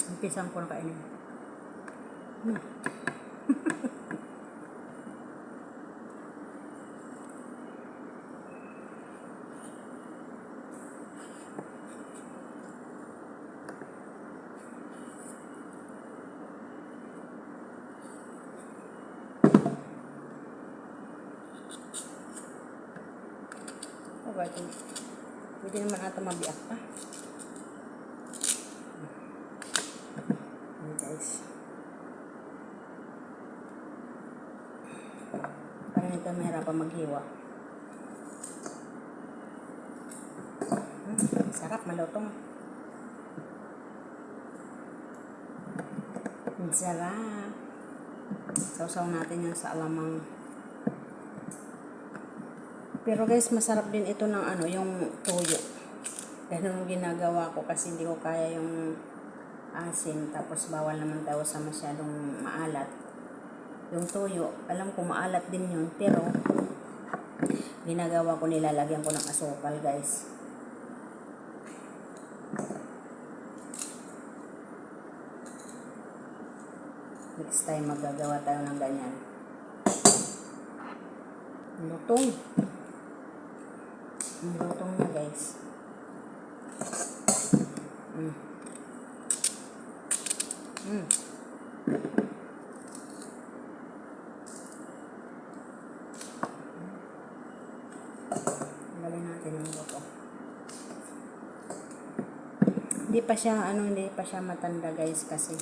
Umpisang ko na kainin. Okay, pwede naman ata mabiyak pa. Ayan guys. Parang ito mahirapan maghiwa. Sarap, malutong. Sarap. Sausaw natin yan sa alamang. Pero guys, masarap din ito ng yung tuyo. Ganun yung ginagawa ko kasi hindi ko kaya yung asin. Tapos bawal naman daw sa masyadong maalat. Yung tuyo, alam ko maalat din yun. Pero, ginagawa ko, nilalagyan ko ng asukal guys. Next time magagawa tayo ng ganyan. Lutong. Ang lutong na guys. Galin natin yung luto. Hindi pa siya matanda guys kasi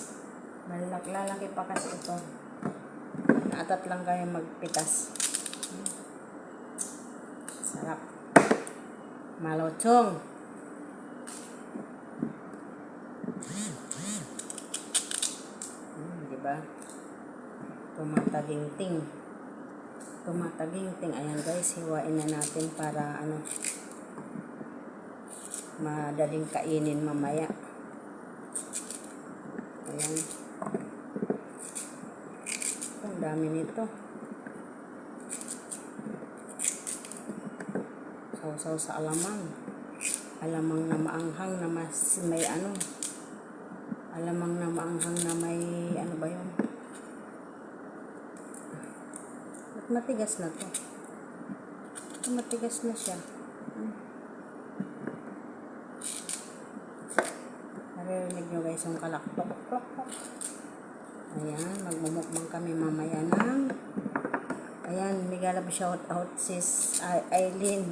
lalaki pa kasi ito. Naatat lang kayo magpitas. Sarap. Malutong. Diba? Tumataginting. Ayan guys, hiwain na natin para madaling kainin mamaya. Ayan. Ang dami nito. Sausaw sa alamang. Alamang na maanghang na may alamang na maanghang na may ba yun? Ba't matigas na to? Matigas na siya. Naririnig nyo guys yung kalaktok. Ayan, magmumukbang kami mamaya ng ayan, migalab shout out sis Aileen.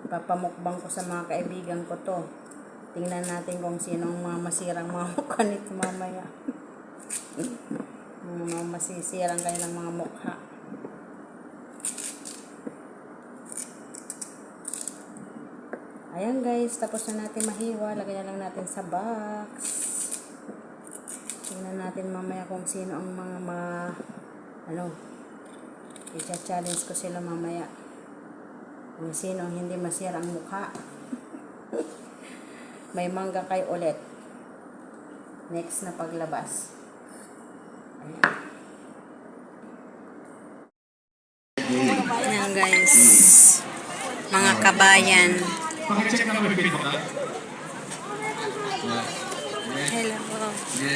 Papamukbang ko sa mga kaibigan ko to. Tingnan natin kung sinong mga masirang mga mukha nito mamaya. Mga masisirang kanilang mga mukha. Ayan guys, tapos na natin mahiwa. Lagay na lang natin sa box. Tingnan natin mamaya kung sino ang mga i-challenge ko sila mamaya. Kung sino ang hindi masira ang mukha. May mangga kay ulit. Next na paglabas. Ayan. Ayan guys. Mga kabayan. Hello.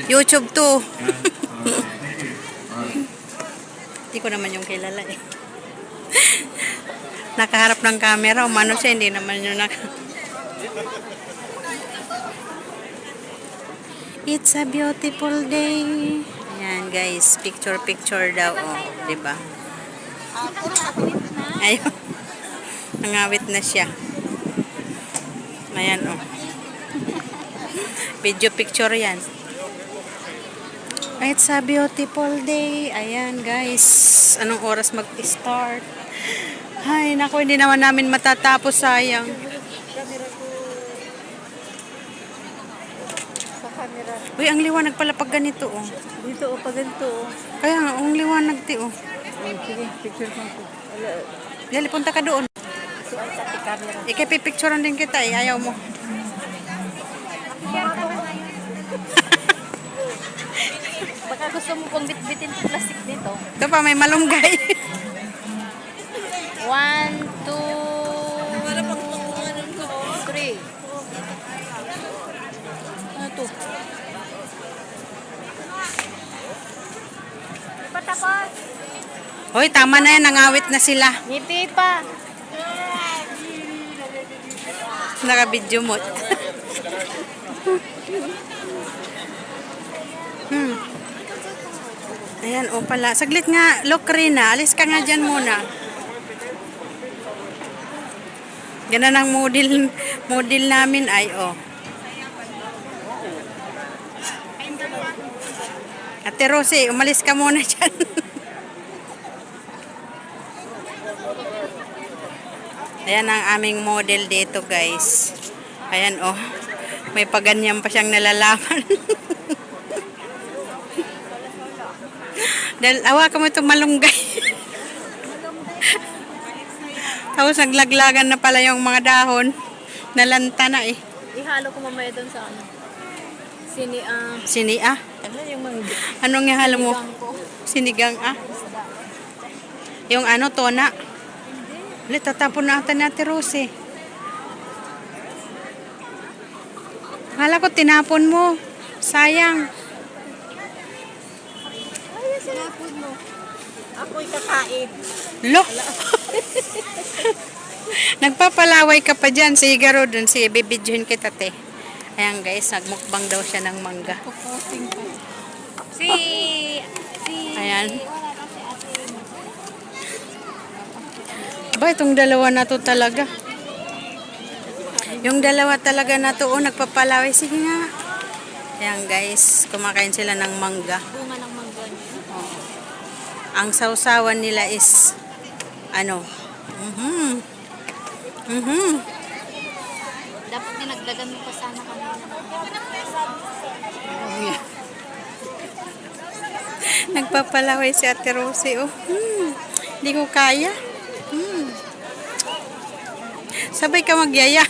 YouTube to. Hindi ko naman yung kilala eh. Nakaharap ng camera, umano siya, hindi naman yun It's a beautiful day. Ayan guys, picture daw, diba? Ayun. Nangawit na siya. Ayan video picture yan. It's a beautiful day. Ayan guys, anong oras mag-start? Ay, naku, hindi naman namin matatapos, sayang. Sa camera. Uy, ang liwanag pala pag ganito, Dito, pag ganito, Kaya nga, ang liwanag, Sige, picture ko. Dali, punta ka doon. Ikipipicturean din kita, ayaw mo. Baka gusto mo pong bitbitin sa plastic dito. Ito pa, may malunggay. 1, 2, Hoy, tama na yan. Nangawit na sila. Ngiti pa. Naka-video mo. Ayan, o pala. Saglit nga, look Rina. Alis ka nga dyan muna. Ganun ang model namin ay, oh. Ate Rosie, umalis ka muna dyan. Ayan ang aming model dito, guys. Ayan, oh. May paganyan pa siyang nalalaman. Dahil, awakan mo itong malunggay. Tapos naglaglagan na pala yung mga dahon. Nalanta na eh. Ihalo ko mamaya doon sa ano. Sinia? Ano yung mga Anong ihalo mo? sinigang ko? Sinigang ah? Yung ano, tona? Ulit, tatapon natin natin, Rosie. Hala ko, tinapon mo. Sayang. Sinapod mo. Ako'y kakain. Lo! Nagpapalaway ka pa dyan. Sige, dun. Sige, bibidyohin kita, te. Ayan, guys. Nagmukbang daw siya ng mangga. Puposting ko. Ayan. Ba, itong dalawa na to talaga. Yung dalawa talaga na to, oh, nagpapalaway. Sige nga. Ayan, guys. Kumakain sila ng mangga. Bunga ng mangga niya. Ang sausawan nila is ano? Dapat dinagdagan mo pa sana kami. Nagpapalaway si Ate Rosie, oh. Hindi ko kaya. Sabay ka magyaya.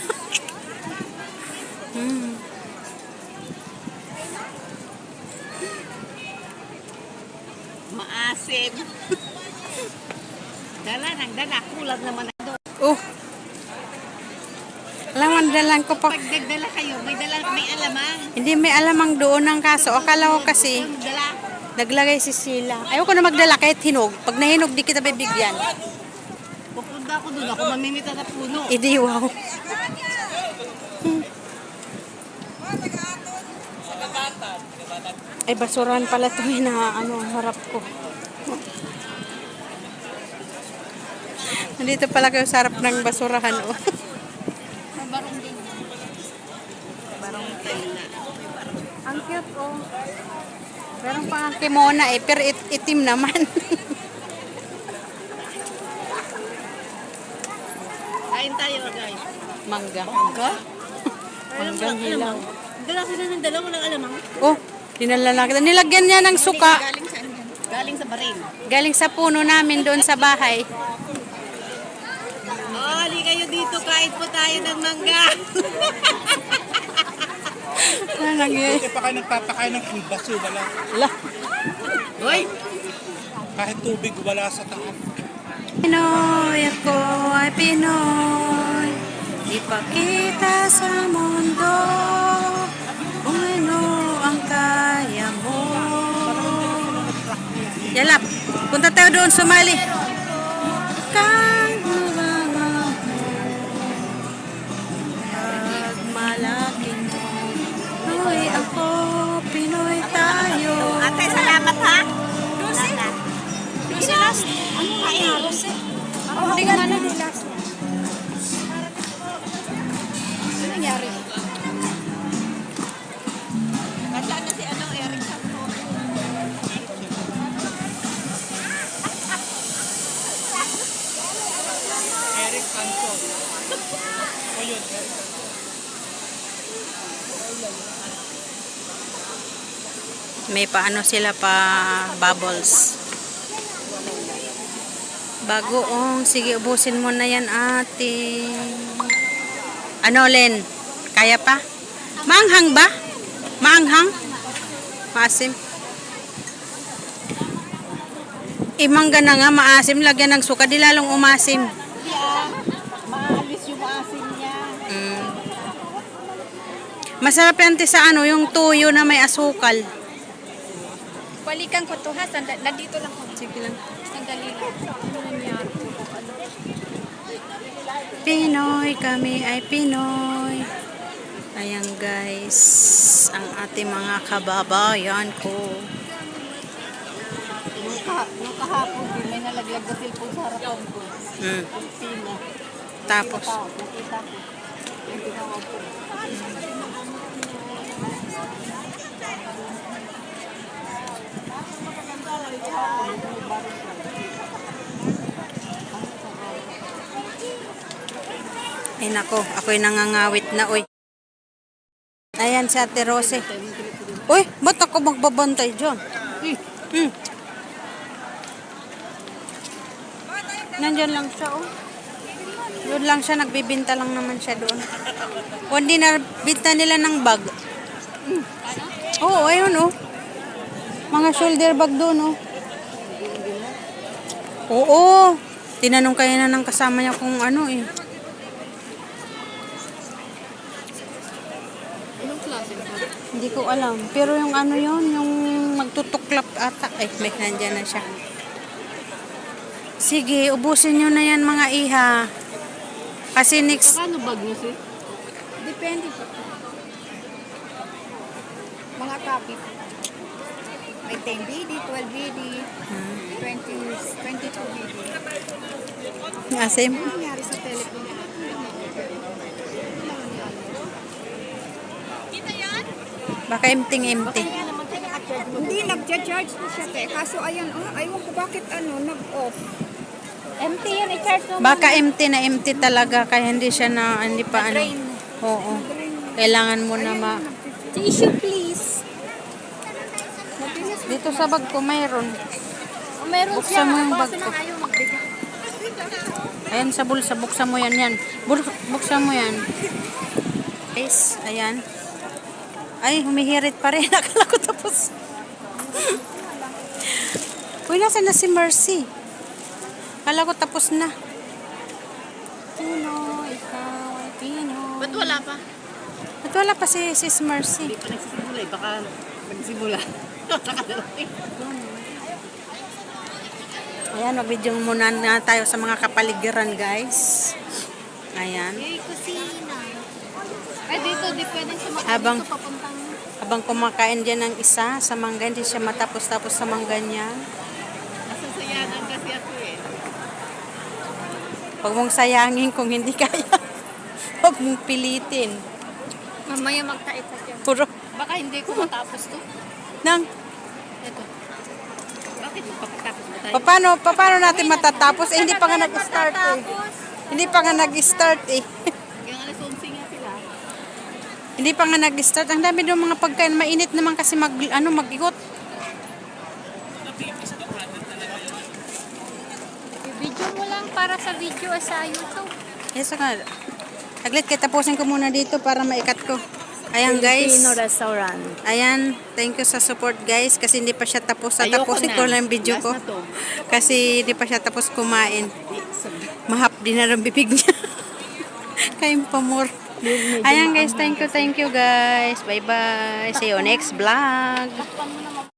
Maasim. Dala ng dala. Kulang naman na doon. Oh. Alam, dalang ko pa. Pag nagdala kayo, may alamang. Hindi may alamang doon ang kaso. Akala ko kasi Dala. naglagay si Sheila. Ayoko na magdala kahit hinog. Pag nahinog, di kita bibigyan. Pupunta ako doon. Ako mamimita na puno. Idi, wow. Ay, basurahan pala ito na ano, harap ko. Nandito pala kayo sa harap ng basurahan, oh. Barong din. Barong tela. Ang cute, oh. Meron pa ang kimona eh, pero itim naman. Kain tayo, guys. Mangga. Mangga? Manggang hilaw. Dala sila ng dala, walang alamang. Oh, dinala na kita. Nilagyan niya ng suka. Galing saan yan? Galing sa baril. Galing sa puno namin doon sa bahay. Oh, hali kayo dito. Kain po tayo ng mangga. Ano nangyay? Hindi pa kayo nagpapakain ng baso, wala. Ala. Hoy! Kahit tubig, wala sa taas. Pinoy, ako ay Pinoy. Ipakita sa mundo kung ano ang kaya mo. Yalap, punta tayo doon, sumali. Kang malaki mo. Pinoy ako, Pinoy tayo. Ate, salamat ha. Lucy. Lucy last. Ano kain? Lucy. Hindi ka na last. Ano nangyari? Nasaan na si Eric Santos? Eric Santos. O yun, Eric Santos. May paano sila pa bubbles. Bagoong. Sige, ubusin mo na yan, ate. Ano, Len? Kaya pa? Maanghang ba? Maanghang? Maasim? Imangga na nga, maasim. Lagyan ng suka. Di lalong umasim. Maalis yung asin niya. Masarap yan, te, sa ano, yung tuyo na may asukal. Balikan ko to ha. Nandito lang ko. Sige lang. Madali lang. Ano nangyari? Pinoy, kami ay Pinoy. Ayan guys, ang ating mga kababayan ko. Nung kahapon, may nalaglag na cellphone sa harapan ko. Mm. Pina. Tapos, Nakita ko. Yung ginawa ko. ay nako, ako'y nangangawit na, oy. Ayan si Ate Rose. Uy, ba't ako magbabantay dyan? Nandyan lang siya, oh. Doon lang siya, nagbibinta lang naman siya doon. O, hindi na binta nila ng bag. Oo, ayun, oh. Mga shoulder bag doon, oh. Oo. Tinanong kayo na ng kasama niya kung ano, eh. Anong klase ba? Hindi ko alam. Pero yung ano yon, yung magtutuklap ata. Ay, may nandyan na siya. Sige, ubusin nyo na yan mga iha. Kasi next... Paano bag niyo, sis? Depende po. Mga copy. May 10 BD, 12 BD, 22 BD. Asim. Ano nangyari sa telephone? Baka empting-empty. Hindi, nag-charge po siya, te. Kaso ayan, aywan ko bakit nag-off. Empty yan, i-charge mo. Baka empty na empty talaga. Kaya hindi siya na... Hindi pa ano. Oo. Kailangan mo na ma... Tissue, please. Dito sa bag ko mayroon. Oh, meron Buksan mo yung bag Kaso ko. lang ayaw magbigay. Ayan sa bulsa. Buksan mo yan. Yan. Buksan mo yan. Guys, ayan. Ay, humihirit pa rin. Akala ko tapos. Uy, nasa na si Mercy? Akala ko tapos na. Pino, ikaw ay Pino. Ba't wala pa? At wala pa si Sis Mercy. Hindi pa nagsisimula eh. Baka nagsimula. Ayan, mag-video muna na tayo sa mga kapaligiran, guys. Ayan. Yay, kusina. Ay, dito, di pwede sa mga Habang- dito papuntang... Habang kumakain dyan ng isa sa mangga, hindi siya matapos-tapos sa mangga niya. Nasasayanan kasi ako eh. Huwag mong sayangin kung hindi kaya. Huwag mong pilitin. Mamaya magtait ka dyan. Puro Baka hindi ko matapos to. nang, Ito. Bakit magpapatapos ba tayo? paano natin matatapos? Eh, hindi pa nga nag-start eh. Hindi pa nga nag-start eh. Hanggang alas 11 nga sila. Hindi pa nga nag-start. Ang dami doon mga pagkain. Mainit naman kasi mag-ikot. Video mo lang para sa video sa YouTube. Yes, nga. Saglit, kaya tapusin ko muna dito para maikat ko. Ayan guys. Filipino restaurant. Ayan, thank you sa support guys kasi hindi pa siya tapos. Ayoko Tapusin na. ko lang yung video Last ko. na to. Kasi hindi pa siya tapos kumain. Mahap din na ng bibig niya. Kayong pamor. Ayan guys, thank you guys. Bye bye. See you next vlog. Takpan mo na